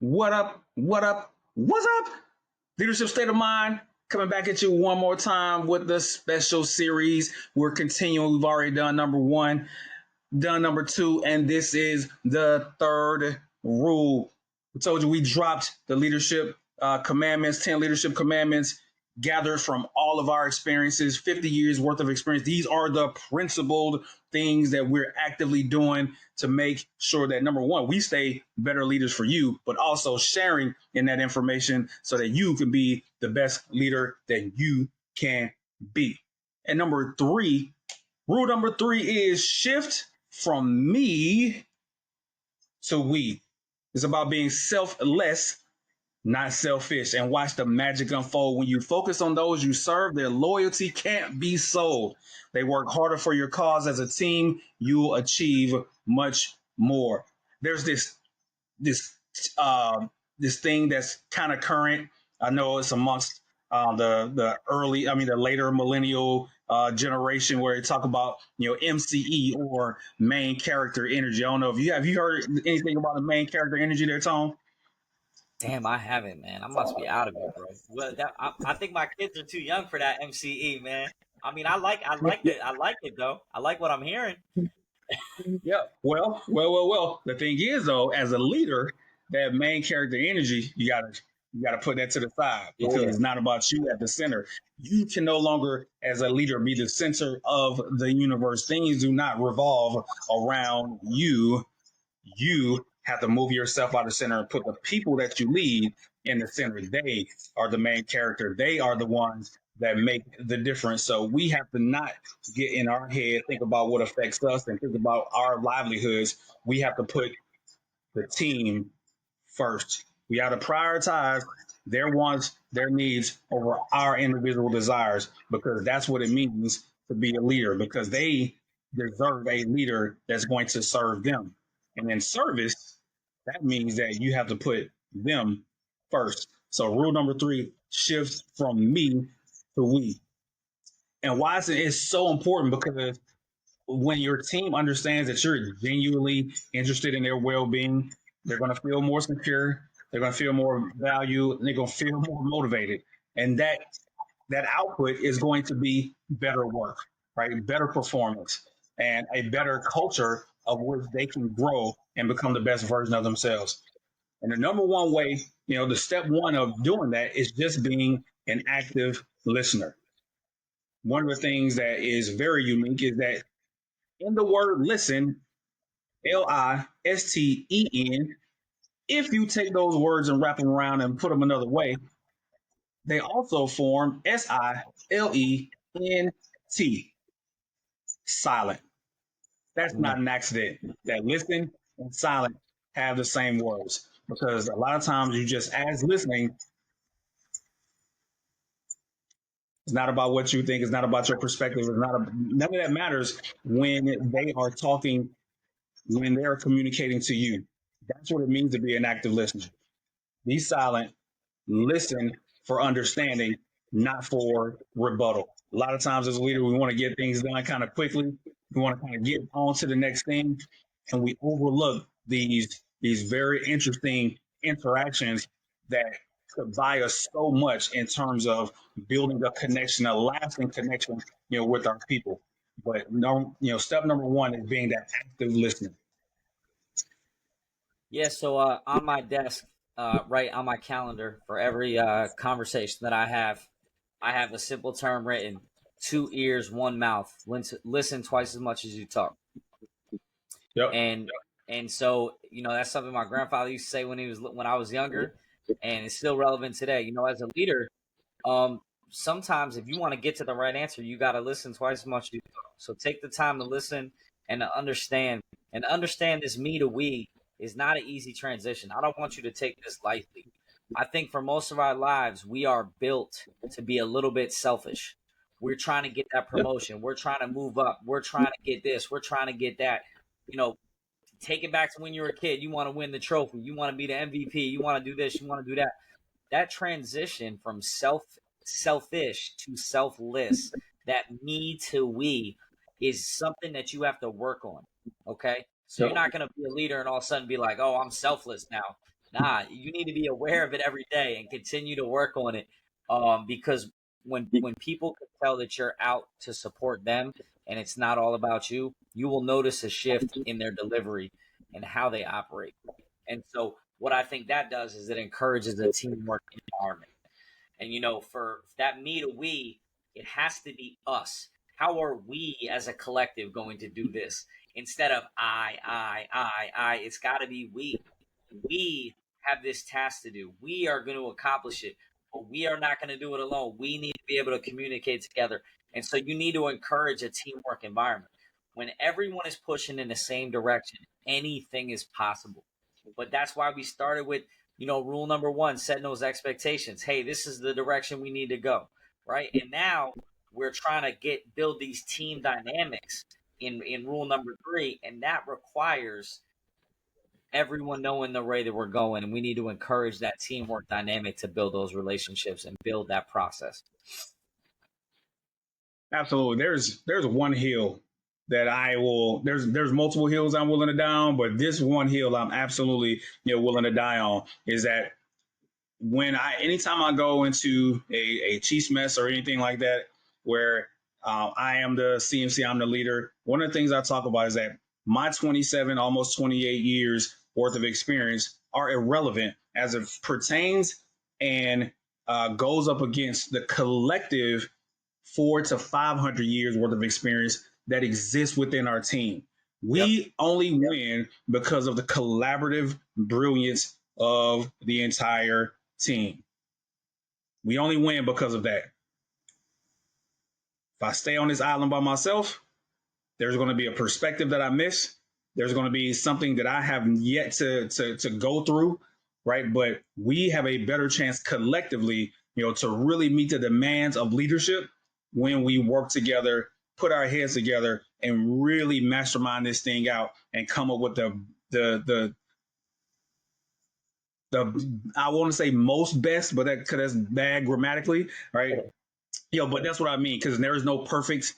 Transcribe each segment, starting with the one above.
What up? What up? What's up? Leadership State of Mind coming back at you one more time with the special series. We're continuing. We've already done number one, done number two, and this is the third rule. We told you we dropped the leadership commandments, 10 leadership commandments gathered from all of our experiences, 50 years worth of experience. These are the principled things that we're actively doing to make sure that, number one, we stay better leaders for you, but also sharing in that information so that you can be the best leader that you can be. And number three, rule number three is shift from me to we. It's about being selfless, not selfish, and watch the magic unfold. When you focus on those you serve, their loyalty can't be sold. They work harder for your cause. As a team, you'll achieve much more. There's this this thing that's kind of current. I know it's amongst the later millennial generation, where they talk about MCE, or main character energy. I don't know if you heard anything about the main character energy there, Tom? Damn, I haven't, man. I must be out of it, bro. Well, I think my kids are too young for that MCE, man. I mean, I like it. I like it though. I like what I'm hearing. Yeah. Well. The thing is, though, as a leader, that main character energy, you gotta put that to the side, because it's not about you at the center. You can no longer, as a leader, be the center of the universe. Things do not revolve around you. You have to move yourself out of the center and put the people that you lead in the center. They are the main character. They are the ones that make the difference. So we have to not get in our head, think about what affects us, and think about our livelihoods. We have to put the team first. We have to prioritize their wants, their needs over our individual desires, because that's what it means to be a leader, because they deserve a leader that's going to serve them. And in service, that means that you have to put them first. So rule number three, shifts from me to we. And why is it so important? Because when your team understands that you're genuinely interested in their well-being, they're going to feel more secure. They're going to feel more value. And they're going to feel more motivated. And that output is going to be better work, right? Better performance, and a better culture of which they can grow and become the best version of themselves. And the number one way, the step one of doing that is just being an active listener. One of the things that is very unique is that in the word listen, LISTEN, if you take those words and wrap them around and put them another way, they also form SILENT, silent. That's not an accident. That listen and silent have the same words, because a lot of times you just, as listening, it's not about what you think. It's not about your perspective. None of that matters when they are talking, when they're communicating to you. That's what it means to be an active listener. Be silent, listen for understanding, not for rebuttal. A lot of times as a leader, we want to get things done kind of quickly. We want to kind of get on to the next thing, and we overlook these very interesting interactions that could buy us so much in terms of building a connection, a lasting connection, with our people. But no, step number one is being that active listener. Yeah. So on my desk, right on my calendar, for every conversation that I have a simple term written: 2 ears, 1 mouth. Listen twice as much as you talk. Yep. And so that's something my grandfather used to say when I was younger, and it's still relevant today. As a leader, sometimes if you want to get to the right answer, you got to listen twice as much as you talk. So take the time to listen and to understand. And understand this me to we is not an easy transition. I don't want you to take this lightly. I think for most of our lives, we are built to be a little bit selfish. We're trying to get that promotion. We're trying to move up. We're trying to get this. We're trying to get that. Take it back to when you were a kid. You want to win the trophy. You want to be the MVP. You want to do this. You want to do that. That transition from selfish to selfless, that me to we, is something that you have to work on. Okay. So you're not going to be a leader and all of a sudden be like, oh, I'm selfless now. Nah, you need to be aware of it every day and continue to work on it. Because when people can tell that you're out to support them and it's not all about you, you will notice a shift in their delivery and how they operate. And so what I think that does is it encourages a teamwork environment. And for that me to we, it has to be us. How are we as a collective going to do this instead of I? It's got to be we. We have this task to do. We are going to accomplish it, but we are not going to do it alone. We need to be able to communicate together. And so you need to encourage a teamwork environment. When everyone is pushing in the same direction, anything is possible. But that's why we started with, rule number one, setting those expectations. Hey, this is the direction we need to go, right? And now we're trying to build these team dynamics in rule number three, and that requires everyone knowing the way that we're going, and we need to encourage that teamwork dynamic to build those relationships and build that process. Absolutely. There's one hill that I will. There's multiple hills I'm willing to die on, but this one hill I'm absolutely willing to die on is that anytime I go into a Chiefs mess or anything like that, where I am the CMC, I'm the leader. One of the things I talk about is that my 27, almost 28 years worth of experience are irrelevant as it pertains and goes up against the collective 400 to 500 years worth of experience that exists within our team. We only win because of the collaborative brilliance of the entire team. We only win because of that. If I stay on this island by myself, there's going to be a perspective that I miss. There's going to be something that I have yet to go through, right? But we have a better chance collectively, to really meet the demands of leadership when we work together, put our heads together, and really mastermind this thing out and come up with the I want to say most best, but that's bad grammatically, right? But that's what I mean, because there's no perfect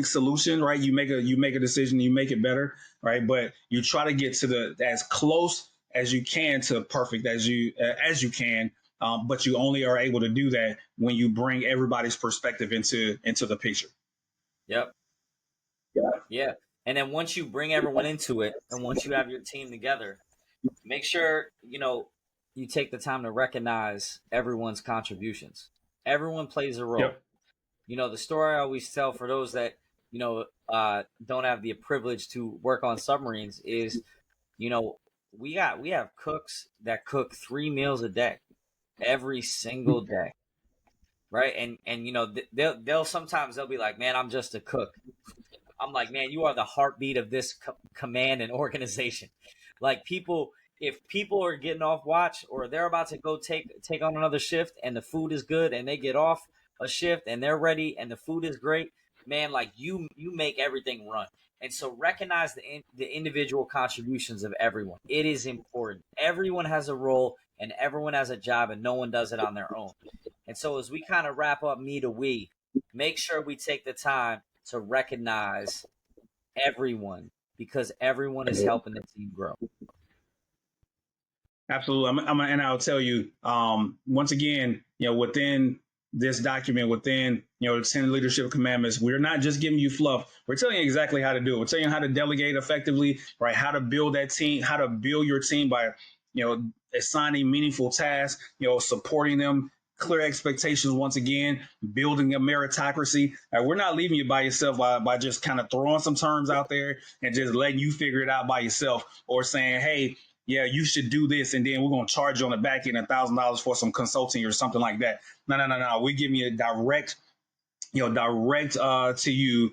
solution, right? You make a decision, you make it better, right? But you try to get to as close as you can to perfect as you can, but you only are able to do that when you bring everybody's perspective into the picture. Yep. Yeah. And then once you bring everyone into it, and once you have your team together, make sure you take the time to recognize everyone's contributions. Everyone plays a role. Yep. The story I always tell for those that don't have the privilege to work on submarines is, we have cooks that cook 3 meals a day, every single day, right? And they'll sometimes they'll be like, man, I'm just a cook. I'm like, man, you are the heartbeat of this command and organization. Like, if people are getting off watch or they're about to go take on another shift and the food is good and they get off a shift and they're ready and the food is great, man, like you make everything run. And so recognize the individual contributions of everyone. It is important. Everyone has a role and everyone has a job, and no one does it on their own. And so as we kind of wrap up me to we, make sure we take the time to recognize everyone, because everyone is helping the team grow. Absolutely. And I'll tell you, once again, within this document, within, the 10 leadership commandments, we're not just giving you fluff. We're telling you exactly how to do it. We're telling you how to delegate effectively, right? How to build that team, how to build your team by, assigning meaningful tasks, supporting them, clear expectations. Once again, building a meritocracy. We're not leaving you by yourself by just kind of throwing some terms out there and just letting you figure it out by yourself, or saying, hey, yeah, you should do this, and then we're going to charge you on the back end $1,000 for some consulting or something like that. No. We're giving you direct to you.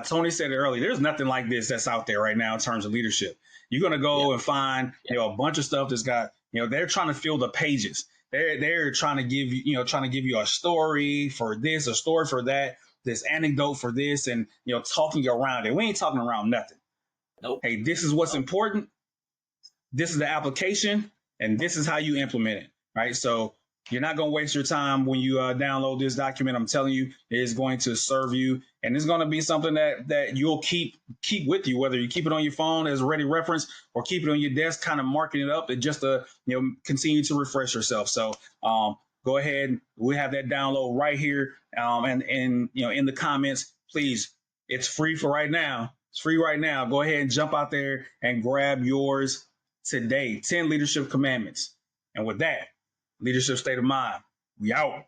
Tony said it earlier. There's nothing like this that's out there right now in terms of leadership. You're going to go and find, a bunch of stuff that's got, they're trying to fill the pages. They're trying to give you a story for this, a story for that, this anecdote for this, and, talking around it. We ain't talking around nothing. Nope. Hey, this is what's important. This is the application, and this is how you implement it, right? So You're not going to waste your time when you download this document. I'm telling you, it is going to serve you, and it's going to be something that you'll keep with you, whether you keep it on your phone as a ready reference or keep it on your desk, kind of marking it up, and just to continue to refresh yourself. So go ahead. We have that download right here, and in the comments, please. It's free for right now. It's free right now. Go ahead and jump out there and grab yours today. 10 leadership commandments. And with that, leadership state of mind. We out.